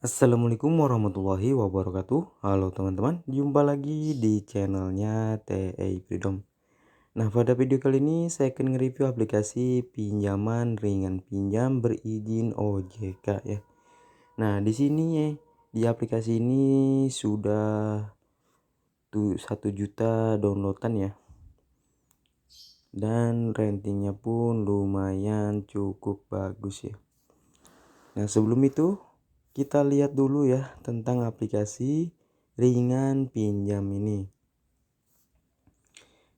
Assalamualaikum warahmatullahi wabarakatuh. Halo teman-teman, jumpa lagi di channelnya TEI Freedom. Nah, pada video kali ini saya akan nge-review aplikasi pinjaman ringan pinjam berizin OJK ya. Nah, di sini ya, di aplikasi ini sudah 1 juta downloadan ya. Dan ratingnya pun lumayan cukup bagus ya. Nah, sebelum itu kita lihat dulu ya tentang aplikasi ringan pinjam ini.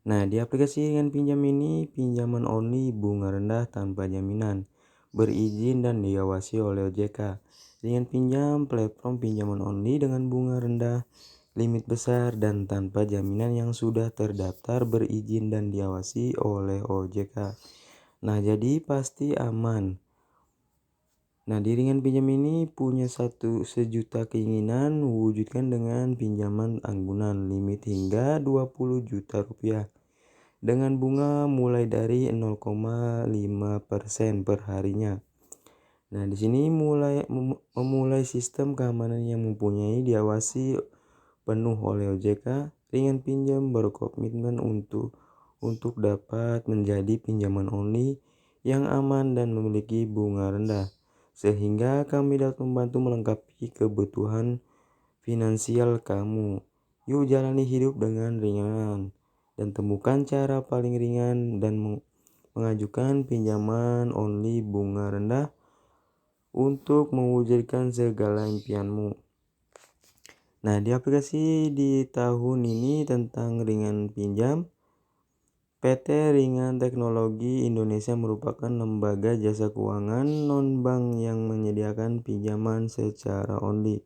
Nah, di aplikasi ringan pinjam ini pinjaman only, bunga rendah tanpa jaminan, berizin dan diawasi oleh OJK. Ringan pinjam platform pinjaman only dengan bunga rendah, limit besar dan tanpa jaminan yang sudah terdaftar, berizin dan diawasi oleh OJK. Nah, jadi pasti aman. Nah, di ringan pinjam ini punya 1 juta keinginan wujudkan dengan pinjaman anggunan limit hingga 20 juta rupiah dengan bunga mulai dari 0,5% per harinya. Nah, di sini memulai sistem keamanan yang mempunyai diawasi penuh oleh OJK. Ringan pinjam berkomitmen untuk dapat menjadi pinjaman only yang aman dan memiliki bunga rendah, sehingga kami dapat membantu melengkapi kebutuhan finansial kamu. Yuk jalani hidup dengan ringan dan temukan cara paling ringan dan mengajukan pinjaman only bunga rendah untuk mewujudkan segala impianmu. Nah, di aplikasi di tahun ini tentang ringan pinjam, PT Ringan Teknologi Indonesia merupakan lembaga jasa keuangan non-bank yang menyediakan pinjaman secara only.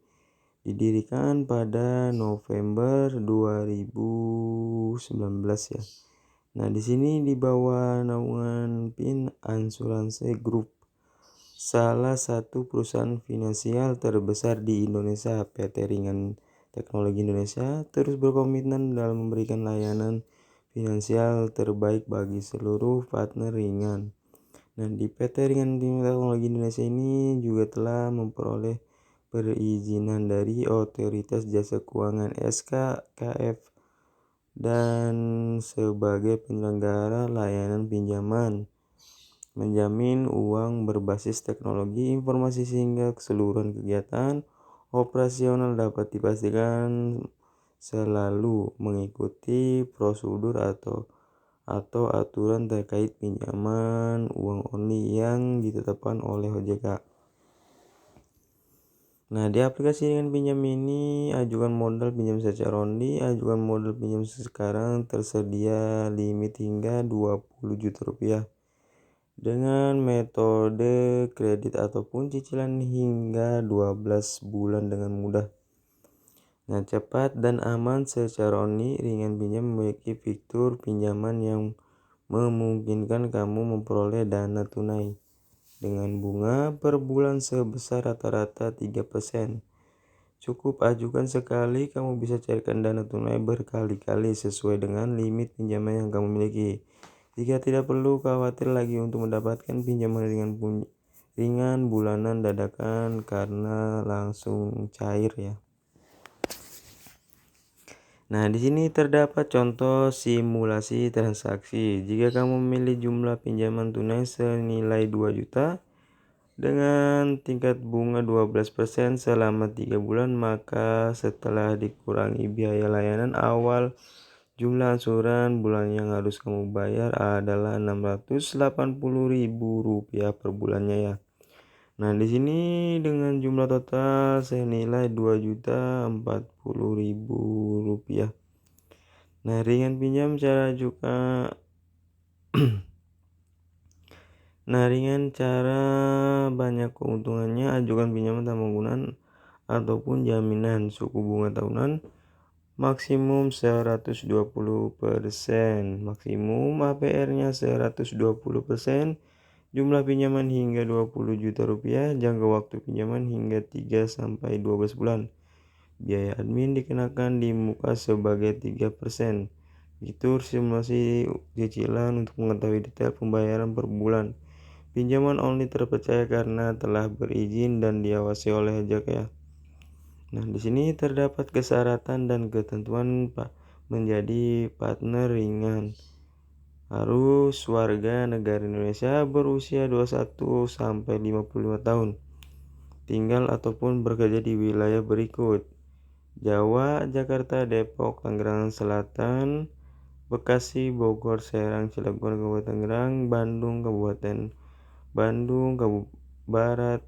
Didirikan pada November 2019 ya. Nah, di sini di bawah naungan PIN Asuransi Group, salah satu perusahaan finansial terbesar di Indonesia. PT Ringan Teknologi Indonesia terus berkomitmen dalam memberikan layanan finansial terbaik bagi seluruh partner ringan. Nah, di PT Ringan Teknologi Indonesia ini juga telah memperoleh perizinan dari Otoritas Jasa Keuangan (SKKF) dan sebagai penyelenggara layanan pinjaman menjamin uang berbasis teknologi informasi sehingga keseluruhan kegiatan operasional dapat dipastikan selalu mengikuti prosedur atau aturan terkait pinjaman uang only yang ditetapkan oleh OJK. Nah, di aplikasi ringan pinjam ini ajukan modal pinjam secara only. Ajukan modal pinjam sekarang tersedia limit hingga 20 juta rupiah dengan metode kredit ataupun cicilan hingga 12 bulan dengan mudah. Nah, cepat dan aman secara only. Ringan pinjam memiliki fitur pinjaman yang memungkinkan kamu memperoleh dana tunai dengan bunga per bulan sebesar rata-rata 3%. Cukup ajukan sekali, kamu bisa cairkan dana tunai berkali-kali sesuai dengan limit pinjaman yang kamu miliki. Jika tidak perlu khawatir lagi untuk mendapatkan pinjaman ringan bulanan dadakan karena langsung cair ya. Nah, di sini terdapat contoh simulasi transaksi. Jika kamu memilih jumlah pinjaman tunai senilai 2 juta dengan tingkat bunga 12% selama 3 bulan, maka setelah dikurangi biaya layanan awal, jumlah angsuran bulan yang harus kamu bayar adalah Rp680.000 per bulannya ya. Nah, di sini dengan jumlah total senilai Rp2.040.000. Nah, ringan pinjam cara juga ringan cara banyak keuntungannya. Ajukan pinjaman tanpa gangguan ataupun jaminan. Suku bunga tahunan maksimum 120%, maksimum APR-nya 120%, jumlah pinjaman hingga 20 juta rupiah, jangka waktu pinjaman hingga 3-12 bulan. Biaya admin dikenakan di muka sebagai 3%. Fitur simulasi cicilan untuk mengetahui detail pembayaran per bulan. Pinjaman only terpercaya karena telah berizin dan diawasi oleh OJK ya. Nah, di sini terdapat kesyaratan dan ketentuan menjadi partner ringan. Harus warga negara Indonesia berusia 21 sampai 55 tahun. Tinggal ataupun bekerja di wilayah berikut: Jawa, Jakarta, Depok, Tangerang Selatan, Bekasi, Bogor, Serang, Cilegon, Kabupaten Tangerang, Bandung, Kabupaten Bandung, Barat,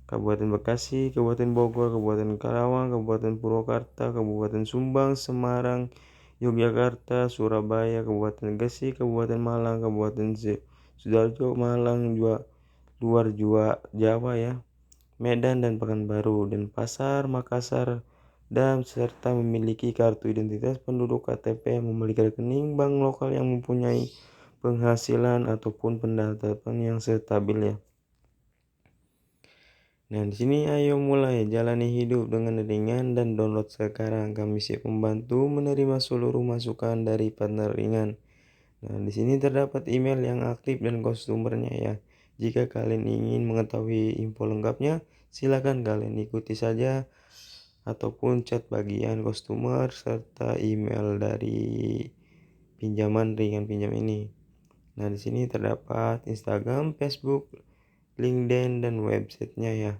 Kabupaten Bekasi, Kabupaten Bogor, Kabupaten Karawang, Kabupaten Purwakarta, Kabupaten Sumbang, Semarang, Yogyakarta, Surabaya, Kabupaten Gresik, Kabupaten Malang, Kabupaten Sidoarjo, Malang, luar Jawa ya, Medan dan Pekanbaru, Denpasar, Makassar, dan serta memiliki kartu identitas penduduk KTP yang memiliki rekening bank lokal yang mempunyai penghasilan ataupun pendapatan yang stabil ya. Nah, di sini ayo mulai jalani hidup dengan ringan dan download sekarang. Kami siap membantu menerima seluruh masukan dari partner ringan. Nah, di sini terdapat email yang aktif dan customernya ya. Jika kalian ingin mengetahui info lengkapnya, silakan kalian ikuti saja ataupun chat bagian customer serta email dari pinjaman ringan pinjam ini. Nah, di sini terdapat Instagram, Facebook, LinkedIn dan websitenya ya.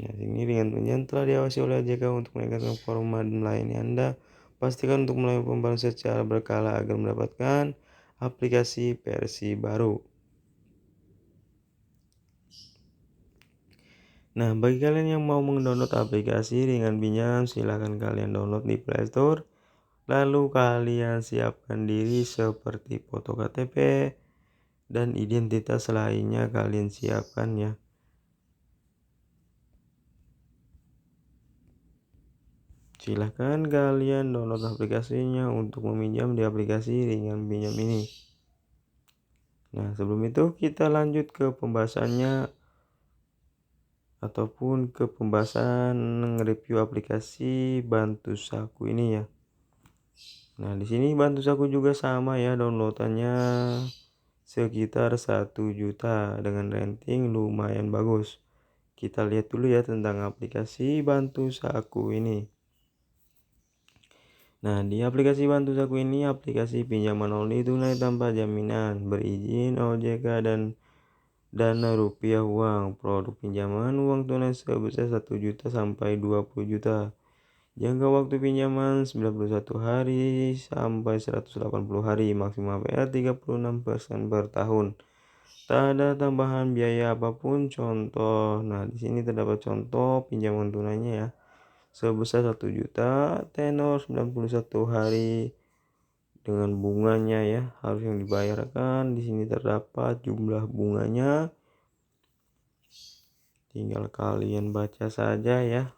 Nah, ini ringan pinjam telah diawasi oleh OJK untuk meningkatkan performa dan melayani Anda. Pastikan untuk melakukan pembaruan secara berkala agar mendapatkan aplikasi versi baru. Nah, bagi kalian yang mau mendownload aplikasi ringan pinjam, silahkan kalian download di Play Store. Lalu kalian siapkan diri seperti foto KTP dan identitas lainnya kalian siapkan ya. Silahkan kalian download aplikasinya untuk meminjam di aplikasi ringan pinjam ini. Nah, sebelum itu kita lanjut ke pembahasannya ataupun ke pembahasan review aplikasi Bantu Saku ini ya. Nah, di sini Bantu Saku juga sama ya, downloadannya sekitar 1 juta dengan rating lumayan bagus. Kita lihat dulu ya tentang aplikasi Bantu Saku ini. Nah, di aplikasi Bantu Saku ini aplikasi pinjaman only tunai tanpa jaminan, berizin OJK dan dana rupiah uang. Produk pinjaman uang tunai sebesar 1 juta sampai 20 juta. Jangka waktu pinjaman 91 hari sampai 180 hari, maksimal PR 36% per tahun. Tak ada tambahan biaya apapun. Contoh, nah di sini terdapat contoh pinjaman tunainya ya. Sebesar 1 juta, tenor 91 hari dengan bunganya ya, harus yang dibayarkan. Di sini terdapat jumlah bunganya. Tinggal kalian baca saja ya.